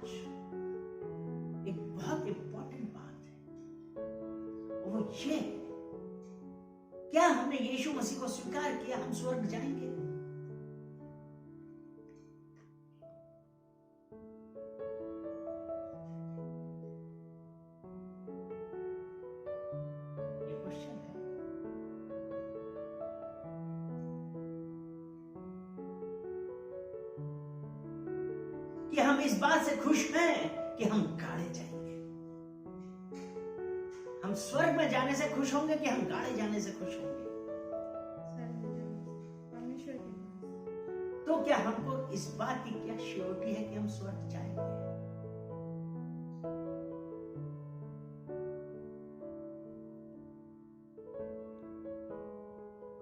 आज एक बहुत इंपॉर्टेंट बात है, वो ये, क्या हमने यीशु मसीह को स्वीकार किया हम स्वर्ग जाएंगे? ये क्वेश्चन है। कि हम इस बात से खुश हैं कि हम गाड़े जाएंगे? हम स्वर्ग में जाने से खुश होंगे कि हम गाड़े जाने से खुश होंगे? तो क्या हमको इस बात की क्या श्योरिटी है कि हम स्वर्ग जाएंगे?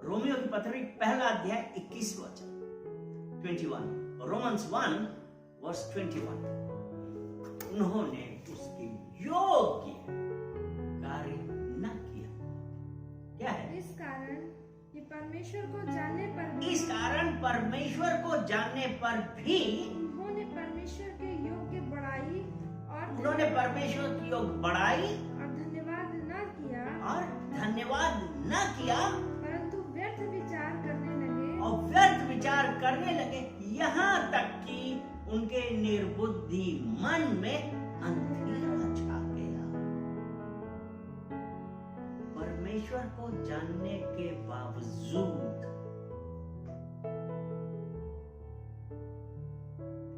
रोमियो की पत्री पहला अध्याय 21 वचन 21, रोमन्स 1 वर्स 21, उन्होंने उसके योग्य कार्य न किया। क्या है? इस कारण कि परमेश्वर को जानने पर भी इस कारण परमेश्वर को जानने पर भी उन्होंने परमेश्वर के योग्य बड़ाई और बड़ाई और धन्यवाद न किया, और धन्यवाद न किया, परंतु व्यर्थ विचार करने लगे और व्यर्थ विचार करने लगे, यहाँ तक कि उनके निर्बुद्धि मन में अंधेरा छा गया। परमेश्वर को जानने के बावजूद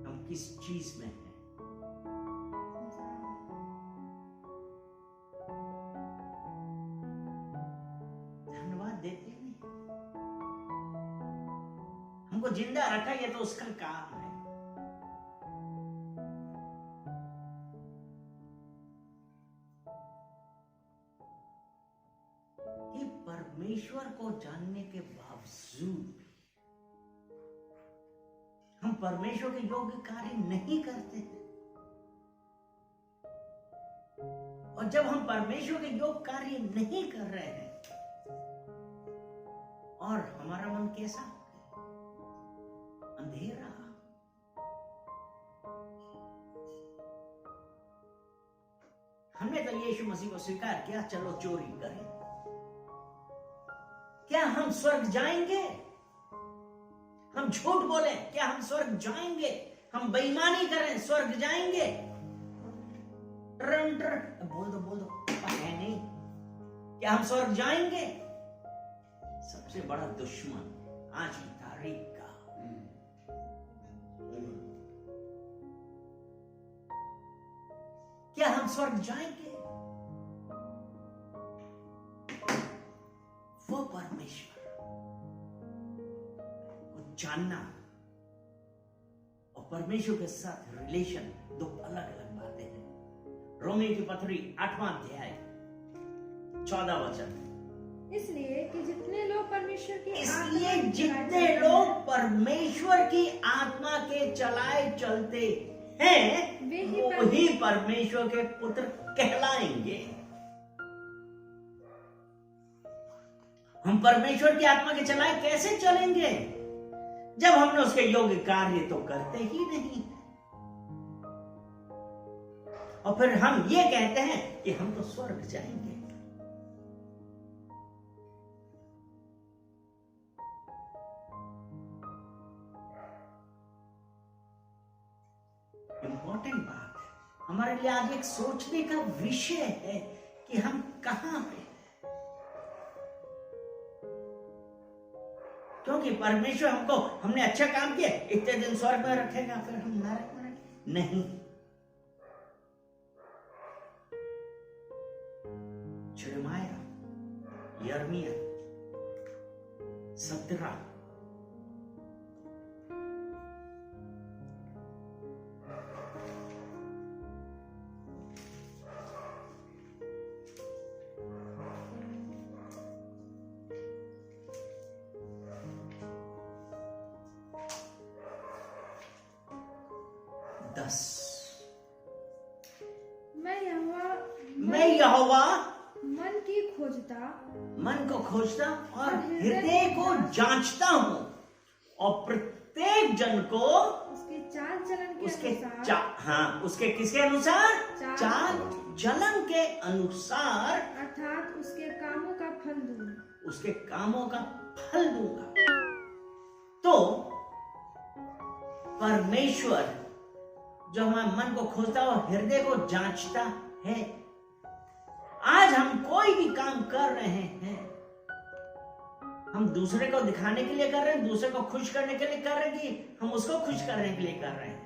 हम किस चीज में हैं? धन्यवाद देते नहीं। हमको जिंदा रखा, ये तो उसका काम है। कि परमेश्वर को जानने के बावजूद हम परमेश्वर के योग्य कार्य नहीं करते हैं। और जब हम परमेश्वर के योग्य कार्य नहीं कर रहे हैं और हमारा मन कैसा? अंधेरा। हमने तो यीशु मसीह को स्वीकार किया, चलो चोरी करें। क्या हम स्वर्ग जाएंगे? हम झूठ बोले, क्या हम स्वर्ग जाएंगे? हम बेईमानी करें, स्वर्ग जाएंगे? बोल दो है नहीं। क्या हम स्वर्ग जाएंगे? सबसे बड़ा दुश्मन आज की तारीख का क्या हम स्वर्ग जाएंगे? वो परमेश्वर को जानना और परमेश्वर के साथ रिलेशन दो अलग अलग बातें हैं। रोमियो की पत्री 8वां अध्याय 14 वचन, इसलिए कि जितने लोग परमेश्वर की आत्मा के चलाए चलते हैं वो ही परमेश्वर के पुत्र कहलाएंगे। हम परमेश्वर की आत्मा के चलाए कैसे चलेंगे जब हमने उसके योग्य कार्य तो करते ही नहीं, और फिर हम ये कहते हैं कि हम तो स्वर्ग जाएंगे। इंपॉर्टेंट बात है हमारे लिए आज, एक सोचने का विषय है कि हम कहां पे हैं। क्योंकि परमेश्वर हमने अच्छा काम किया, इतने दिन स्वर्ग में रखेगा, फिर हम नरक में रखेंगे? नहीं। यिर्मयाह, यिर्मयाह 17 10, मैं यहोवा मन को खोजता और हृदय को जांचता हूं और प्रत्येक जन को उसके चाल चलन के उसके अनुसार, हाँ, उसके किसके अनुसार? चाल चलन के अनुसार, अर्थात उसके कामों का फल दूंगा। उसके कामों का फल दूंगा। तो परमेश्वर जो हमारे मन को खोजता है और हृदय को जांचता है। आज हम कोई भी काम कर रहे हैं, हम दूसरे को दिखाने के लिए कर रहे हैं, दूसरे को खुश करने के लिए कर रहे हैं कि हम उसको खुश करने के लिए कर रहे हैं?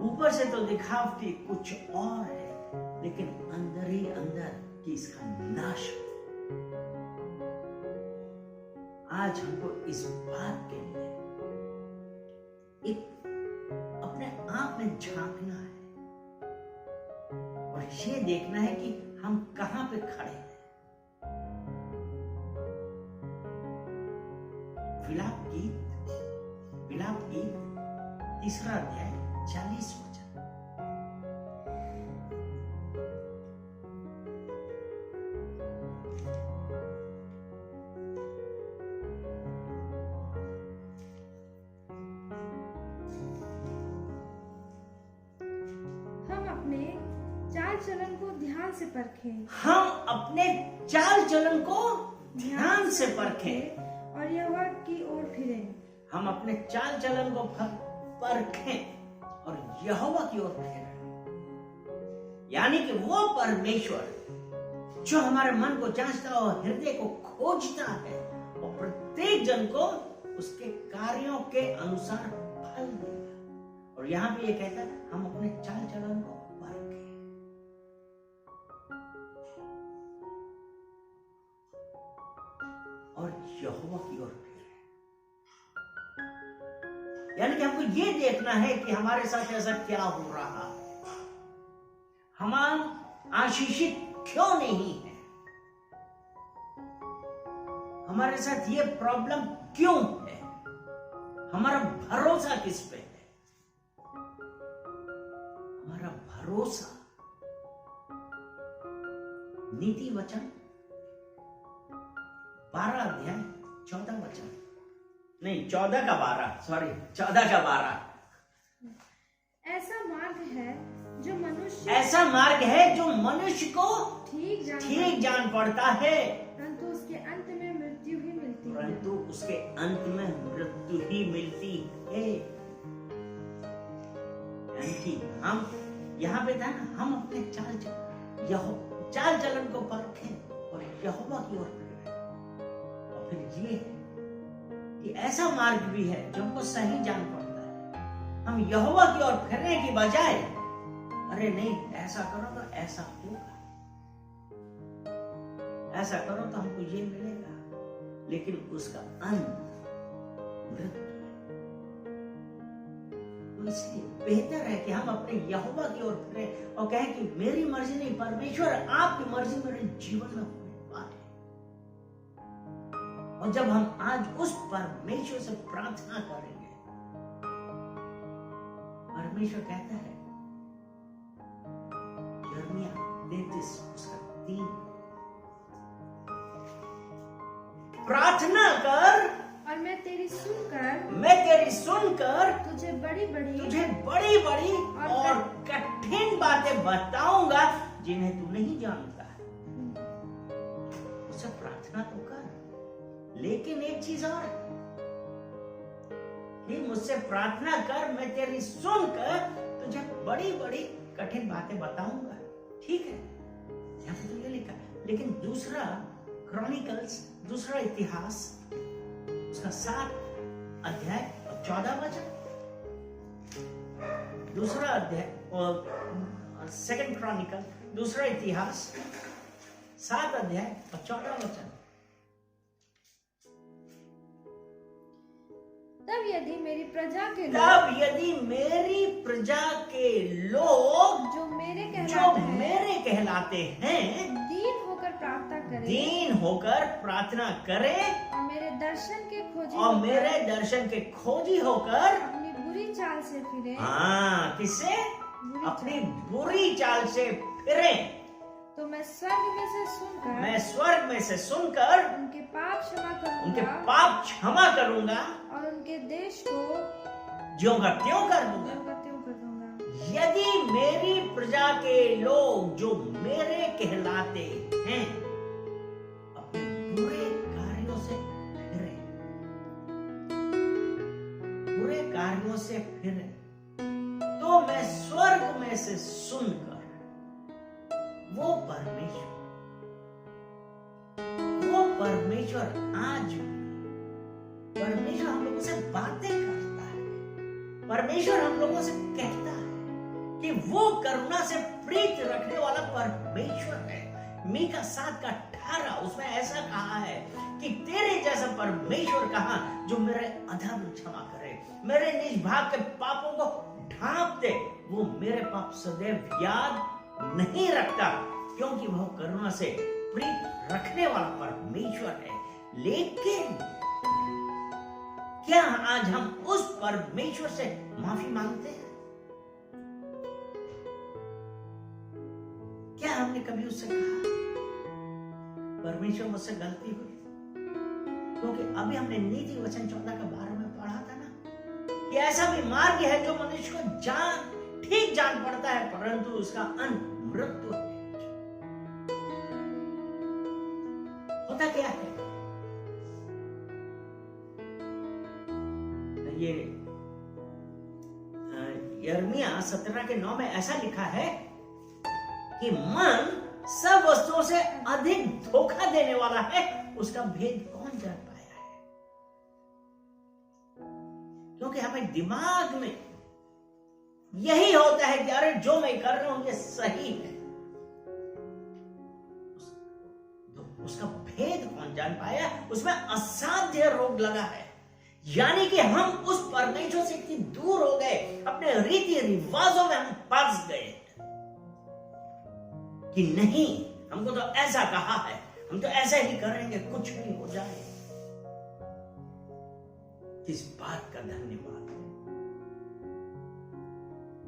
ऊपर से तो दिखावटी कुछ और है, लेकिन अंदर ही अंदर कि इसका नाश हो। आज हमको इस बात के लिए एक अपने आप में झांकना है और ये देखना है कि हम कहां पे खड़े हैं। विलाप गीत 3 अध्याय 40 वचन। चाल चलन को ध्यान से परखें। हम अपने चाल चलन को ध्यान से परखें और यहोवा की ओर फिरें। हम अपने चाल चलन को परखें और यहोवा की ओर फिरें। यानी कि वो परमेश्वर जो हमारे मन को जांचता है और हृदय को खोजता है और प्रत्येक जन को उसके कार्यों के अनुसार फल देगा। और यहां भी ये कहता है हम अपने चाल चलन को परखें और यहोवा की ओर फिरें। यानी कि हमको ये देखना है कि हमारे साथ ऐसा क्या हो रहा है, हम आशीषित क्यों नहीं है, हमारे साथ ये प्रॉब्लम क्यों है, हमारा भरोसा किस पे है। हमारा भरोसा नीति वचन 12 अध्याय 14 वचन, नहीं 14 का 12, सॉरी 14 का 12। ऐसा मार्ग है जो मनुष्य को ठीक जान पड़ता है, परंतु उसके अंत में मृत्यु ही मिलती है। परंतु उसके अंत में मृत्यु ही मिलती है। यानी कि हम यहाँ पे था ना, हम अपने चाल चलन को परखें और यहोवा की ओर फिरें। और फिर ये कि ऐसा मार्ग भी है जो हमको सही जान पड़ता है। हम यहोवा की ओर फिरने की बजाय अरे नहीं ऐसा करो तो ऐसा होगा, ऐसा करो तो हमको ये मिलेगा, लेकिन उसका अंत मृत्यु है। तो इसलिए बेहतर है कि हम अपने यहोवा की ओर फिरें और कहें कि मेरी मर्जी नहीं परमेश्वर आपकी मर्जी मेरे जीवन में होने वाली है। और जब हम आज उस परमेश्वर से प्रार्थना करेंगे, परमेश्वर कहता है यिर्मयाह 33 उसका 3, प्रार्थना कर और मैं तेरी सुनकर तुझे बड़ी बड़ी और कठिन बातें बताऊंगा जिन्हें तू नहीं जानता है। उससे प्रार्थना तो कर, लेकिन एक चीज और कि मुझसे प्रार्थना कर, मैं तेरी सुनकर तुझे बड़ी बड़ी कठिन बातें बताऊंगा। ठीक है, यहां पे तो ये लिखा, लेकिन दूसरा क्रॉनिकल्स, दूसरा इतिहास उसका 7 अध्याय और 14 वचन, दूसरा अध्याय और 2 क्रॉनिकल, दूसरा इतिहास 7 अध्याय और 14 वचन। तब यदि मेरी प्रजा के लोग जो मेरे कहलाते हैं दीन होकर प्रार्थना करें और मेरे दर्शन के खोजी होकर अपनी बुरी चाल से फिरें। हाँ, किससे? अपनी बुरी चाल से फिरें तो मैं स्वर्ग में से सुनकर उनके पाप क्षमा करूंगा करूंगा और उनके देश को ज्यों का त्यों कर दूंगा। त्यों कर दूंगा। यदि मेरी प्रजा के लोग जो मेरे कहलाते हैं अपने बुरे कार्यों से फिरे तो मैं स्वर्ग में से सुनकर वो परमेश्वर आज भी परमेश्वर हम लोगों से बातें करता है। परमेश्वर हम लोगों से कहता है कि वो करुणा से प्रीत रखने वाला परमेश्वर है। मीका 7:18 उसमें ऐसा कहा है कि तेरे जैसा परमेश्वर कहाँ जो मेरे अधर्म क्षमा करे, मेरे निज भाग के पापों को ढांप दे। वो मेरे पाप सदैव याद नहीं रखता क्योंकि वह करुणा से प्रीत रखने वाला परमेश्वर है। लेकिन क्या आज हम उस परमेश्वर से माफी मांगते हैं? क्या हमने कभी उससे कहा परमेश्वर मुझसे गलती हुई? क्योंकि अभी हमने नीति वचन 14:12 में पढ़ा था ना कि ऐसा भी मार्ग है जो मनुष्य को ठीक जान पड़ता है परंतु उसका अंत मृत्यु है। होता क्या है? ये यिर्मयाह 17:9 में ऐसा लिखा है कि मन सब वस्तुओं से अधिक धोखा देने वाला है, उसका भेद कौन जान पाया है? क्योंकि हमें दिमाग में यही होता है कि अरे जो मैं कर रहा हूं ये सही है, उसका भेद कौन जान पाया? उसमें असाध्य रोग लगा है। यानी कि हम उस परमेश्वर से इतनी दूर हो गए, अपने रीति रिवाजों में हम फंस गए कि नहीं हमको तो ऐसा कहा है, हम तो ऐसा ही करेंगे, कुछ भी हो जाए। किस बात का धन्यवाद है।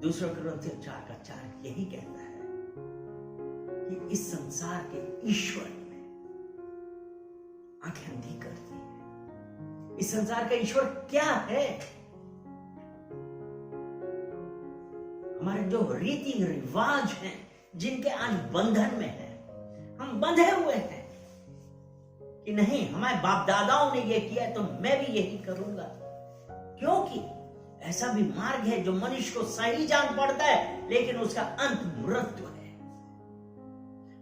दूसरा कुरिन्थियों 4:4 यही कहता है कि इस संसार के ईश्वर ने आंखें अंधी कर दी है। इस संसार का ईश्वर क्या है? हमारे जो रीति रिवाज हैं जिनके आज बंधन में है, हम बंधे हुए हैं कि नहीं हमारे बाप दादाओं ने ये किया तो मैं भी यही करूंगा। क्योंकि ऐसा भी मार्ग है जो मनुष्य को सही जान पड़ता है लेकिन उसका अंत मृत्यु है।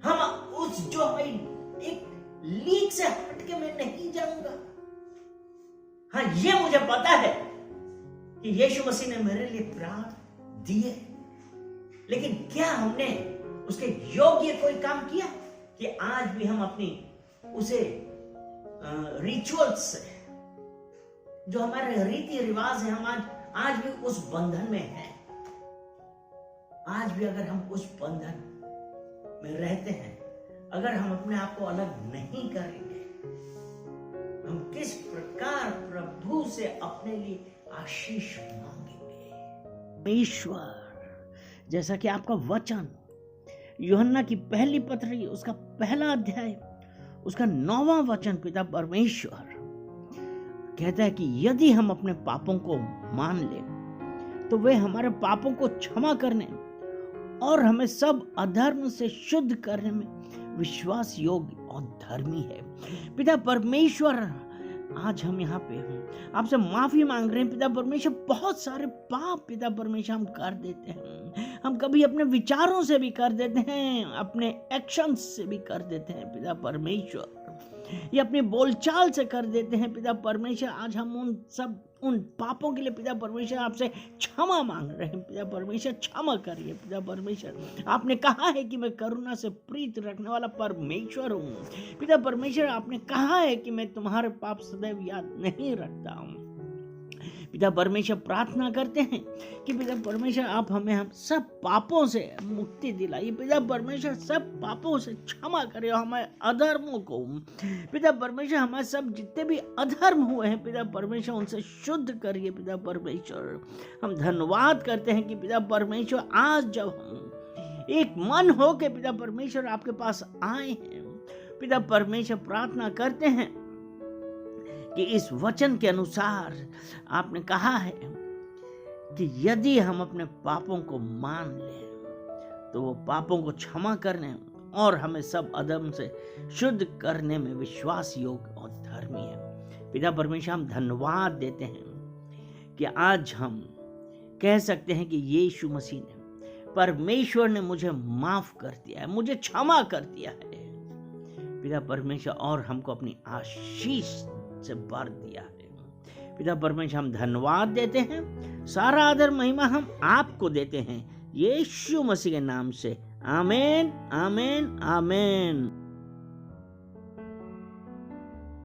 हम उस जो हमें एक लीक से हटके मैं नहीं जाऊंगा। हाँ ये मुझे पता है कि यीशु मसीह ने मेरे लिए प्राण दिए, लेकिन क्या हमने उसके योग्य कोई काम किया कि आज भी हम अपनी उसे रिचुअल्स से जो हमारे रीति रिवाज है हम आज भी उस बंधन में हैं। आज भी अगर हम उस बंधन में रहते हैं, अगर हम अपने आप को अलग नहीं करेंगे, हम किस प्रकार प्रभु से अपने लिए आशीष मांगेंगे? ईश्वर जैसा कि आपका वचन यूहन्ना की पहली पत्री उसका 1 अध्याय उसका 9वां वचन पिता परमेश्वर कहता है कि यदि हम अपने पापों को मान लें तो वे हमारे पापों को क्षमा करने और हमें सब अधर्म से शुद्ध करने में विश्वास योग्य और धर्मी है। पिता परमेश्वर आज हम यहाँ पे आपसे माफी मांग रहे हैं पिता परमेश्वर। बहुत सारे पाप पिता परमेश्वर हम कर देते हैं, हम कभी अपने विचारों से भी कर देते हैं, अपने एक्शंस से भी कर देते हैं पिता परमेश्वर, ये अपने बोलचाल से कर देते हैं पिता परमेश्वर। आज हम उन पापों के लिए पिता परमेश्वर आपसे क्षमा मांग रहे हैं पिता परमेश्वर। क्षमा करिए पिता परमेश्वर। आपने कहा है कि मैं करुणा से प्रीत रखने वाला परमेश्वर हूँ पिता परमेश्वर। आपने कहा है कि मैं तुम्हारे पाप सदैव याद नहीं रखता हूँ पिता परमेश्वर। प्रार्थना करते हैं कि पिता परमेश्वर आप हमें हम सब पापों से मुक्ति दिलाइए पिता परमेश्वर। सब पापों से क्षमा करिए हमारे अधर्मों को पिता परमेश्वर। हमारे सब जितने भी अधर्म हुए हैं पिता परमेश्वर उनसे शुद्ध करिए पिता परमेश्वर। हम धन्यवाद करते हैं कि पिता परमेश्वर आज जब हम एक मन हो के पिता परमेश्वर आपके पास आए हैं। पिता परमेश्वर प्रार्थना करते हैं कि इस वचन के अनुसार आपने कहा है कि यदि हम अपने पापों को मान लें तो वो पापों को क्षमा करने और हमें सब अधर्म से शुद्ध करने में विश्वास योग्य और धर्मी है। पिता परमेश्वर, हम धन्यवाद देते हैं कि आज हम कह सकते हैं कि यीशु मसीह ने, परमेश्वर ने मुझे माफ कर दिया है, मुझे क्षमा कर दिया है पिता परमेश्वर, और हमको अपनी आशीष से भर दिया है। पिता परमेश्वर, हम धन्यवाद देते हैं, सारा आदर महिमा हम आपको देते हैं, यीशु मसीह के नाम से। आमीन, आमीन, आमीन।